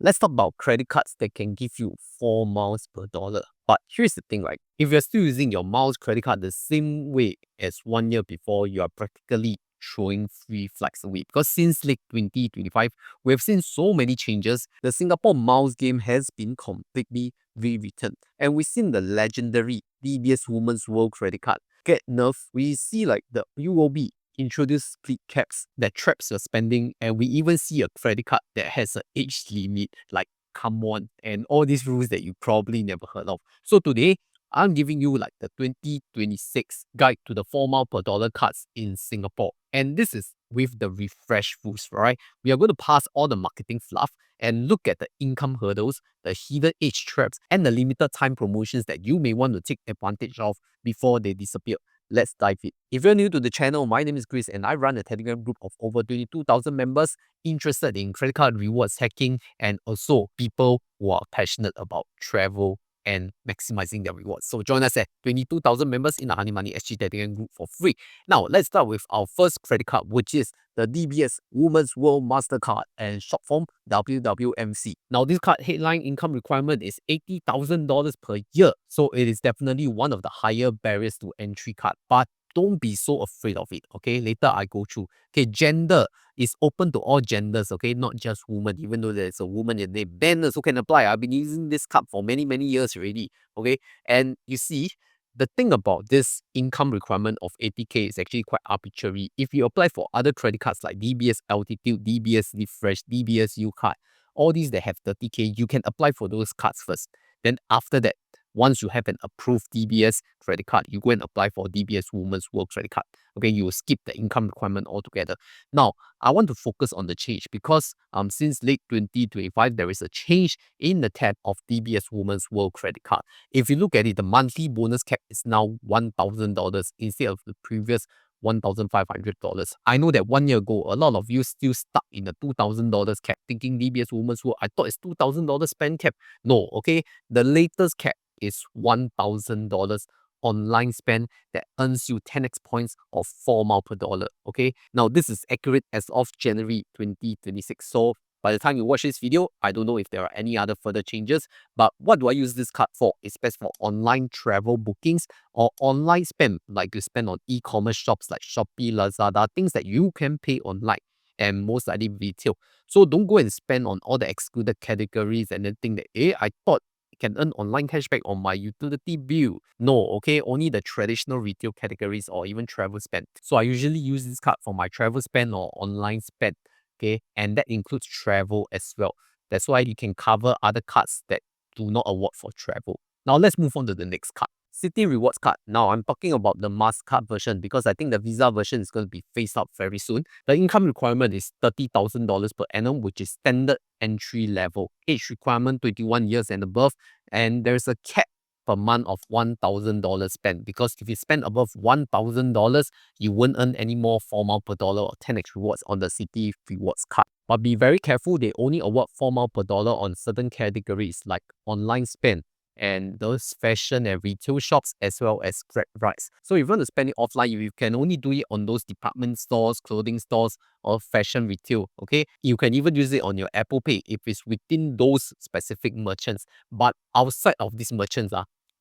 Let's talk about credit cards that can give you 4 miles per dollar. But here's the thing, right? If you're still using your miles credit card the same way as 1 year before, you are practically throwing free flags away. Because since late 2025, we have seen so many changes. The Singapore miles game has been completely rewritten. And we've seen the legendary DBS Women's World Credit Card get nerfed. We see like the UOB introduce split caps that traps your spending, and we even see a credit card that has an age limit. Like, come on, and all these rules that you probably never heard of. So today, I'm giving you like the 2026 guide to the 4 mile per dollar cards in Singapore. And this is with the refresh rules, right? We are going to pass all the marketing fluff and look at the income hurdles, the hidden age traps, and the limited time promotions that you may want to take advantage of before they disappear. Let's dive in. If you're new to the channel, my name is Chris and I run a Telegram group of over 22,000 members interested in credit card rewards hacking and also people who are passionate about travel and maximizing their rewards. So join us at 22,000 members in the Honey Money SG Telegram group for free. Now, let's start with our first credit card, which is the DBS Women's World Mastercard and short form WWMC. Now, this card headline income requirement is $80,000 per year. So it is definitely one of the higher barriers to entry card. But don't be so afraid of it, okay? Later I go through. Okay, gender is open to all genders, okay? Not just women, even though there's a woman in there. Men also can apply. I've been using this card for many, many years already, okay? And you see, the thing about this income requirement of 80K is actually quite arbitrary. If you apply for other credit cards like DBS Altitude, DBS Refresh, DBS U card, all these that have 30K, you can apply for those cards first. Then after that, once you have an approved DBS credit card, you go and apply for DBS Women's World Credit Card. Okay, you will skip the income requirement altogether. Now, I want to focus on the change because since late 2025, there is a change in the tab of DBS Women's World Credit Card. If you look at it, the monthly bonus cap is now $1,000 instead of the previous $1,500. I know that 1 year ago, a lot of you still stuck in the $2,000 cap, thinking DBS Women's World, I thought it's $2,000 spend cap. No, okay, the latest cap is $1,000 online spend that earns you 10x points of 4 mile per dollar. Okay, now this is accurate as of January 2026. So by the time you watch this video, I don't know if there are any other further changes, but what do I use this card for? It's best for online travel bookings or online spend, like you spend on e-commerce shops like Shopee, Lazada, things that you can pay online and most likely retail. So don't go and spend on all the excluded categories and then think that, I thought can earn online cashback on my utility bill. No, okay, only the traditional retail categories or even travel spend. So I usually use this card for my travel spend or online spend, okay, and that includes travel as well. That's why you can cover other cards that do not award for travel. Now let's move on to the next card. Citi Rewards Card. Now I'm talking about the Mastercard version because I think the Visa version is going to be phased out very soon. The income requirement is $30,000 per annum, which is standard entry level. Age requirement 21 years and above, and there's a cap per month of $1,000 spent, because if you spend above $1,000, you won't earn any more 4 mile per dollar or 10x rewards on the Citi Rewards Card. But be very careful, they only award 4 mile per dollar on certain categories like online spend and those fashion and retail shops, as well as Grab rides. So if you want to spend it offline, you can only do it on those department stores, clothing stores, or fashion retail. Okay, you can even use it on your Apple Pay if it's within those specific merchants. But outside of these merchants,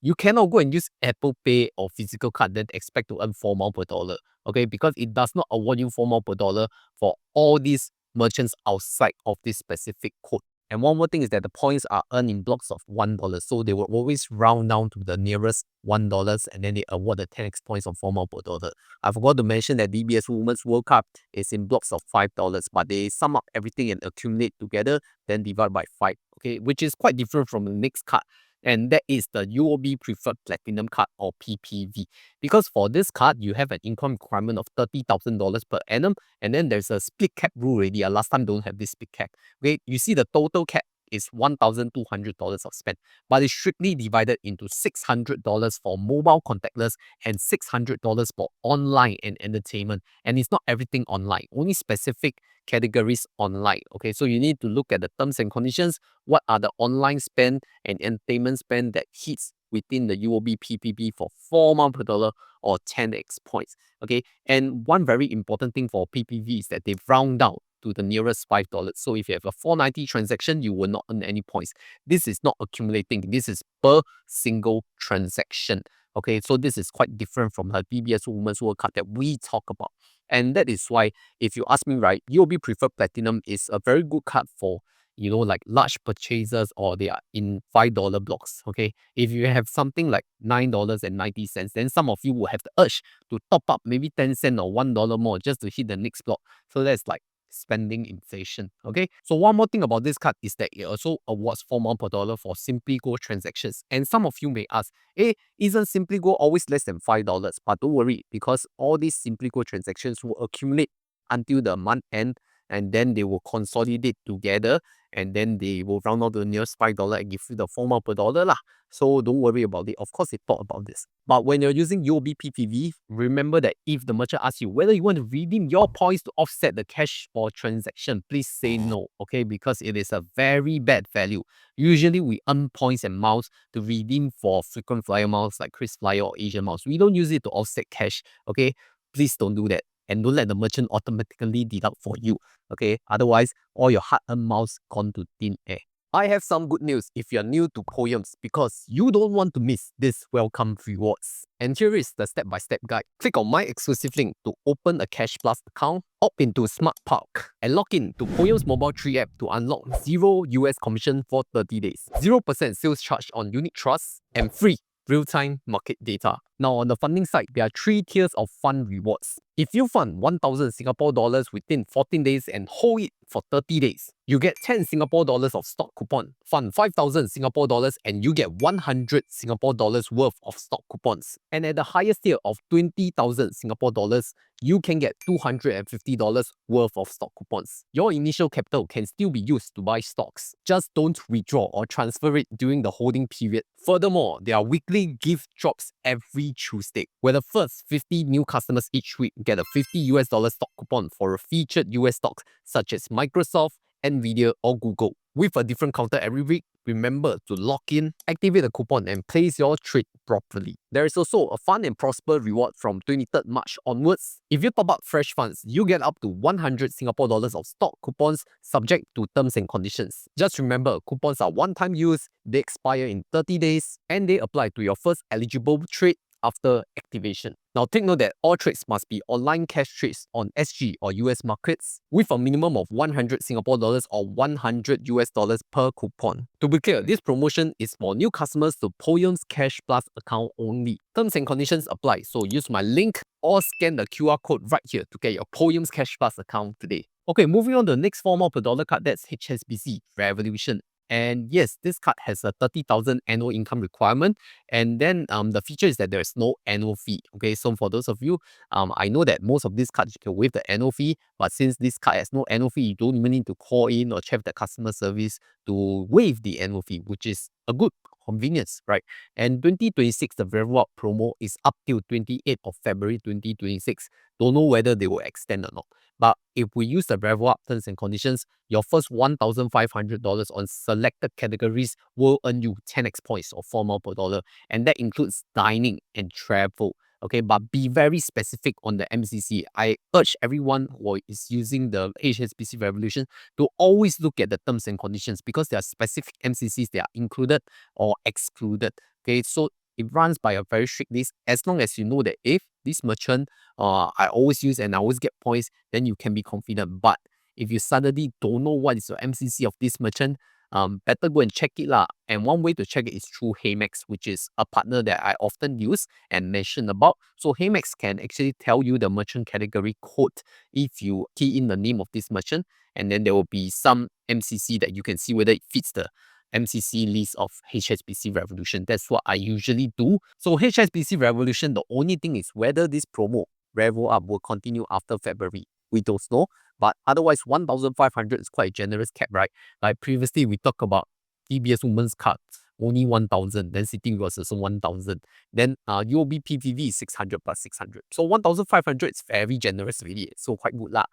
you cannot go and use Apple Pay or physical card then expect to earn 4 mile per dollar. Okay, because it does not award you 4 mile per dollar for all these merchants outside of this specific code. And one more thing is that the points are earned in blocks of $1. So they will always round down to the nearest $1 and then they award the 10x points of 4 mile per dollar. I forgot to mention that DBS Women's World Cup is in blocks of $5, but they sum up everything and accumulate together, then divide by 5, okay, which is quite different from the next card. And that is the UOB Preferred Platinum Card or PPV. Because for this card, you have an income requirement of $30,000 per annum, and then there's a split cap rule already. Last time don't have this split cap. Okay, you see the total cap is $1,200 of spend, but it's strictly divided into $600 for mobile contactless and $600 for online and entertainment. And it's not everything online, only specific categories online. Okay, so you need to look at the terms and conditions. What are the online spend and entertainment spend that hits within the UOB PPP for 4 mile per dollar or 10x points. Okay, and one very important thing for PPV is that they round down to the nearest $5. So if you have a 490 transaction, you will not earn any points. This is not accumulating. This is per single transaction. Okay, so this is quite different from the DBS Women's World Card that we talk about. And that is why, if you ask me, right, UOB Preferred Platinum is a very good card for, like large purchases, or they are in $5 blocks. Okay, if you have something like $9.90, then some of you will have the urge to top up maybe 10 cents or $1 more just to hit the next block. So that's like spending inflation. Okay, so one more thing about this card is that it also awards 4 miles per dollar for Simply Go transactions. And some of you may ask, hey, isn't Simply Go always less than $5? But don't worry, because all these Simply Go transactions will accumulate until the month end, and then they will consolidate together, and then they will round out the nearest $5 and give you the 4 miles per dollar lah. So don't worry about it. Of course, they thought about this. But when you're using UOB PPV, remember that if the merchant asks you whether you want to redeem your points to offset the cash for transaction, please say no, okay? Because it is a very bad value. Usually, we earn points and miles to redeem for frequent flyer miles like KrisFlyer or Asian miles. We don't use it to offset cash, okay? Please don't do that. And don't let the merchant automatically deduct for you, okay? Otherwise, all your hard-earned miles gone to thin air. I have some good news if you're new to Poems, because you don't want to miss this welcome rewards. And here is the step-by-step guide. Click on my exclusive link to open a Cash Plus account, opt into Smart Park, and log in to Poems Mobile 3 app to unlock $0 US commission for 30 days, 0% sales charge on unit trusts, and free real-time market data. Now, on the funding side, there are 3 tiers of fund rewards. If you fund 1,000 Singapore dollars within 14 days and hold it for 30 days, you get 10 Singapore dollars of stock coupon. Fund 5,000 Singapore dollars and you get 100 Singapore dollars worth of stock coupons. And at the highest tier of 20,000 Singapore dollars, you can get $250 worth of stock coupons. Your initial capital can still be used to buy stocks. Just don't withdraw or transfer it during the holding period. Furthermore, there are weekly gift drops every Tuesday, where the first 50 new customers each week get a $50 US stock coupon for a featured US stocks such as Microsoft, Nvidia, or Google. With a different counter every week, remember to log in, activate the coupon, and place your trade properly. There is also a Fun and Prosper reward from 23rd March onwards. If you top up fresh funds, you get up to 100 Singapore dollars of stock coupons subject to terms and conditions. Just remember, coupons are one-time use, they expire in 30 days, and they apply to your first eligible trade after activation. Now take note that all trades must be online cash trades on SG or US markets with a minimum of 100 Singapore dollars or 100 US dollars per coupon. To be clear, this promotion is for new customers to Poems Cash Plus account only. Terms and conditions apply, so use my link or scan the QR code right here to get your Poems Cash Plus account today. Okay, moving on to the next 4 miles per dollar card, that's HSBC Revolution. And yes, this card has a 30,000 annual income requirement. And then the feature is that there's no annual fee. Okay, so for those of you, I know that most of these cards you can waive the annual fee, but since this card has no annual fee, you don't even need to call in or check the customer service to waive the annual fee, which is a good convenience, right? And 2026, the Revo Up promo is up till 28th of February 2026. Don't know whether they will extend or not. But if we use the Revo Up terms and conditions, your first $1,500 on selected categories will earn you 10x points or 4 miles per dollar. And that includes dining and travel. Okay, but be very specific on the MCC. I urge everyone who is using the HSBC Revolution to always look at the terms and conditions, because there are specific MCCs that are included or excluded. Okay, so it runs by a very strict list. As long as you know that if this merchant I always use and I always get points, then you can be confident. But if you suddenly don't know what is your MCC of this merchant, better go and check it lah. And one way to check it is through Haymax, which is a partner that I often use and mention about. So Haymax can actually tell you the merchant category code if you key in the name of this merchant, and then there will be some MCC that you can see whether it fits the MCC list of HSBC Revolution. That's what I usually do. So HSBC Revolution, the only thing is whether this promo Revo Up will continue after February. We don't know, but otherwise 1,500 is quite a generous cap, right? Like previously we talked about DBS Women's Card, only 1,000, then Citi Rewards also 1,000, then UOB PPV is 600 plus 600. So 1,500 is very generous really, so quite good lah.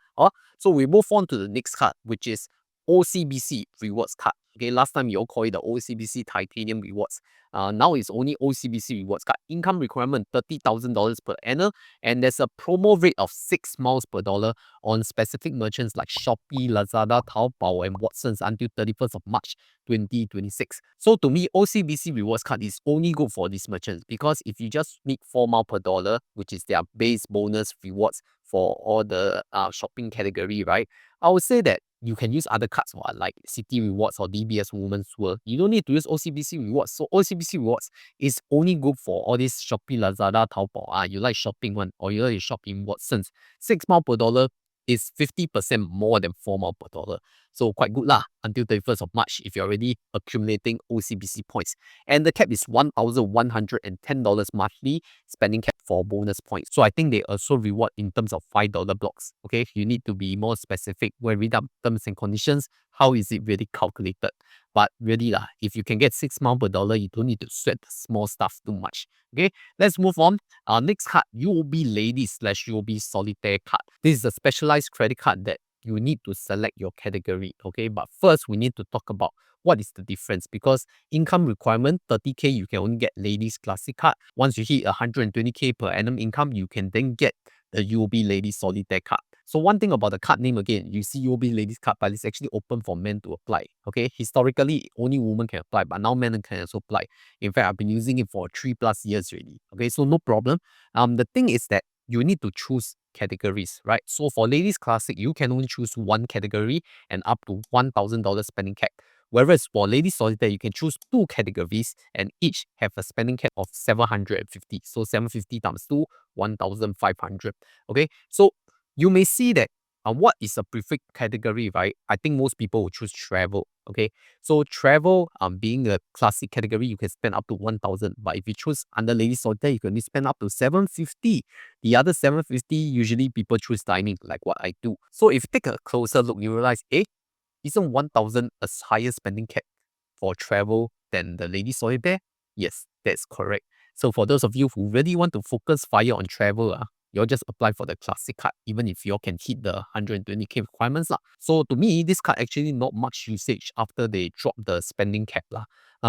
So we move on to the next card, which is OCBC Rewards Card. Okay, last time you all call it the OCBC Titanium Rewards. Now it's only OCBC Rewards Card. Income requirement $30,000 per annum, and there's a promo rate of 6 miles per dollar on specific merchants like Shopee, Lazada, Taobao, and Watsons until 31st of March 2026. So to me, OCBC Rewards Card is only good for these merchants because if you just need 4 miles per dollar, which is their base bonus rewards for all the shopping category, right? I would say that you can use other cards like Citi Rewards or DBS Women's World. You don't need to use OCBC Rewards. So OCBC Rewards is only good for all these Shopee, Lazada, Taobao. You like shopping one or you like to shop in Watsons. 6 miles per dollar is 50% more than 4 miles per dollar. So quite good lah until 31st of March if you're already accumulating OCBC points. And the cap is $1,110 monthly spending cap for bonus points. So I think they also reward in terms of $5 blocks. Okay, you need to be more specific when read up terms and conditions. How is it really calculated? But really lah, if you can get 6 miles per dollar, you don't need to sweat the small stuff too much. Okay, let's move on. Our next card, UOB Ladies / UOB Solitaire card. This is a specialized credit card that you need to select your category. Okay, but first we need to talk about what is the difference, because income requirement 30K, you can only get Ladies Classic card. Once you hit 120K per annum income, you can then get the UOB Ladies Solitaire card. So one thing about the card name, again, you see UOB Ladies card, but it's actually open for men to apply. Okay, historically only women can apply, but now men can also apply. In fact, I've been using it for 3+ years already. Okay, so no problem. The thing is that you need to choose categories, right? So for Ladies Classic, you can only choose one category and up to $1,000 spending cap. Whereas for Ladies Solitaire, you can choose 2 categories and each have a spending cap of 750. So 750 times 2, 1,500. Okay, so you may see that what is a preferred category, right? I think most people will choose travel. Okay, so travel being a classic category, you can spend up to 1,000. But if you choose under Ladies Solitaire, you can only spend up to 750. The other 750, usually people choose dining, like what I do. So if you take a closer look, you realize, isn't 1,000 a higher spending cap for travel than the Ladies Solitaire? Yes, that's correct. So for those of you who really want to focus fire on travel, you'll just apply for the classic card, even if you can hit the 120K requirements. So to me, this card actually not much usage after they drop the spending cap.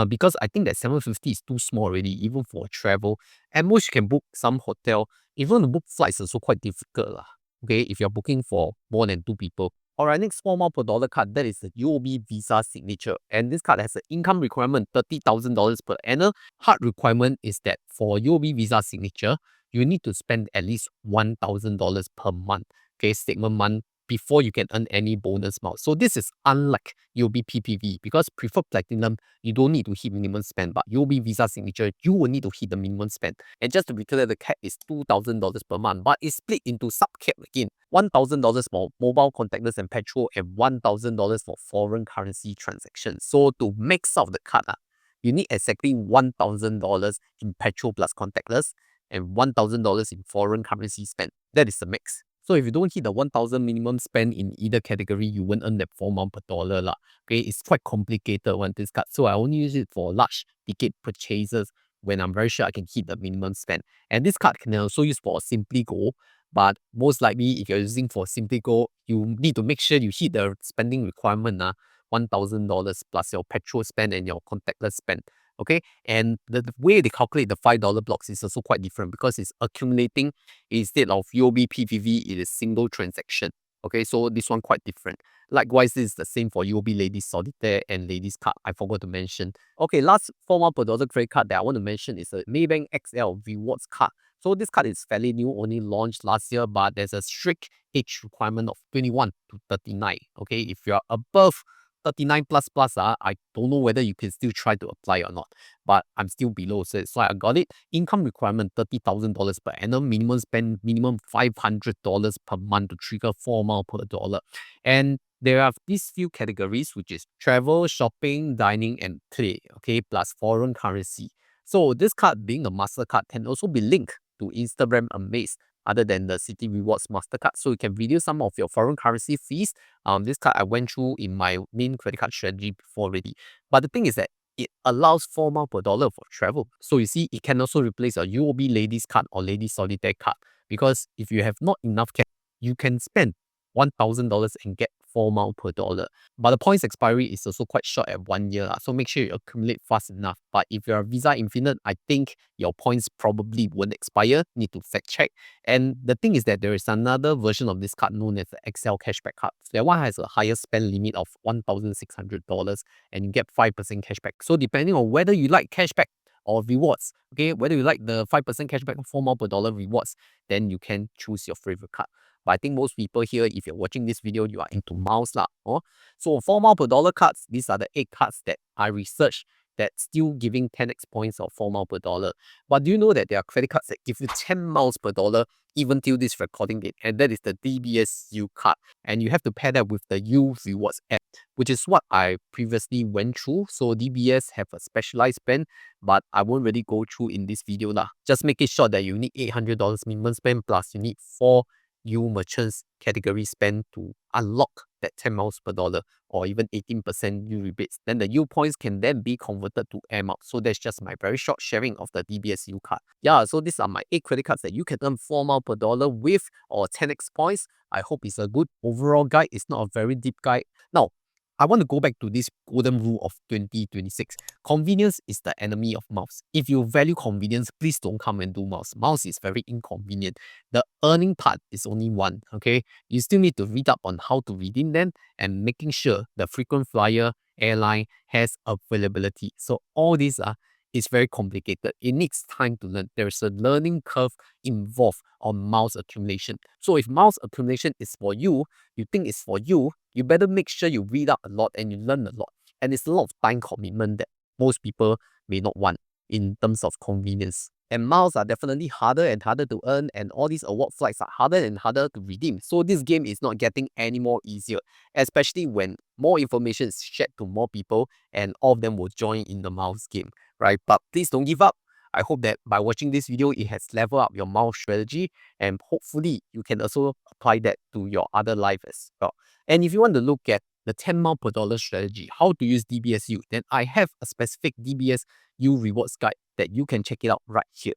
Because I think that 750 is too small already, even for travel. At most, you can book some hotel. Even to book flights is also quite difficult. Okay, if you're booking for more than 2 people. Alright, next 4 miles per dollar card, that is the UOB Visa Signature. And this card has an income requirement $30,000 per annum. Hard requirement is that for UOB Visa Signature, you need to spend at least $1,000 per month, okay, statement month, before you can earn any bonus miles. So this is unlike UOB PPV, because Preferred Platinum, you don't need to hit minimum spend, but UOB Visa Signature, you will need to hit the minimum spend. And just to be clear, the cap is $2,000 per month, but it's split into sub-cap again. $1,000 for mobile contactless and petrol, and $1,000 for foreign currency transactions. So to max out the card, you need exactly $1,000 in petrol plus contactless and $1,000 in foreign currency spend. That is the max. So if you don't hit the 1,000 minimum spend in either category, you won't earn that 4 miles per dollar. Okay, it's quite complicated one, this card. So I only use it for large ticket purchases when I'm very sure I can hit the minimum spend. And this card can also use for Simply Go. But most likely, if you're using for Simply Go, you need to make sure you hit the spending requirement, $1,000 plus your petrol spend and your contactless spend. Okay, and the way they calculate the $5 blocks is also quite different, because it's accumulating instead of UOB PVV, it is single transaction. Okay, so this one quite different. Likewise, this is the same for UOB Ladies Solitaire and Ladies Card. I forgot to mention. Okay, last 4 miles per dollar credit card that I want to mention is a Maybank XL Rewards Card. So this card is fairly new, only launched last year, but there's a strict age requirement of 21 to 39. Okay, if you're above 39 plus, I don't know whether you can still try to apply or not, but I'm still below, so that's why I got it. Income requirement $30,000 per annum, minimum spend minimum $500 per month to trigger 4 miles per dollar. And there are these few categories, which is travel, shopping, dining, and play, okay, plus foreign currency. So this card, being a MasterCard, can also be linked to Instagram Amaze, other than the Citi Rewards MasterCard. So you can reduce some of your foreign currency fees. This card I went through in my main credit card strategy before already. But the thing is that it allows 4 miles per dollar for travel. So you see, it can also replace a UOB Ladies card or Ladies Solitaire card. Because if you have not enough cash, you can spend $1,000 and get 4 miles per dollar. But the points expiry is also quite short at 1 year, so make sure you accumulate fast enough. But if you're a Visa Infinite, I think your points probably won't expire. Need to fact check. And the thing is that there is another version of this card known as the XL cashback card. So that one has a higher spend limit of $1,600 and you get 5% cashback. So depending on whether you like cashback or rewards, okay, whether you like the 5% cashback or 4 miles per dollar rewards, then you can choose your favorite card. But I think most people here, if you're watching this video, you are into miles lah. Oh? So 4 miles per dollar cards, these are the 8 cards that I researched that's still giving 10x points or 4 miles per dollar. But do you know that there are credit cards that give you 10 miles per dollar even till this recording date? And that is the DBS U card. And you have to pair that with the U Rewards app, which is what I previously went through. So DBS have a specialized spend, but I won't really go through in this video lah. Just make it sure that you need $800 minimum spend plus you need 4 U merchants category spend to unlock that 10 miles per dollar or even 18% U rebates. Then the U points can then be converted to air miles. So that's just my very short sharing of the DBS U card. Yeah, so these are my 8 credit cards that you can earn 4 miles per dollar with or 10x points. I hope it's a good overall guide. It's not a very deep guide. Now, I want to go back to this golden rule of 2026. Convenience is the enemy of miles. If you value convenience, please don't come and do miles. Miles is very inconvenient. The earning part is only one, okay? You still need to read up on how to redeem them and making sure the frequent flyer airline has availability. So all these is very complicated. It needs time to learn. There's a learning curve involved on miles accumulation. So if miles accumulation is for you, you think it's for you, you better make sure you read up a lot and you learn a lot. And it's a lot of time commitment that most people may not want in terms of convenience. And miles are definitely harder and harder to earn, and all these award flights are harder and harder to redeem. So this game is not getting any more easier, especially when more information is shared to more people and all of them will join in the miles game, right? But please don't give up. I hope that by watching this video, it has leveled up your miles strategy, and hopefully you can also apply that to your other life as well. And if you want to look at the 10 miles per dollar strategy, how to use DBS U, then I have a specific DBS U rewards guide that you can check it out right here.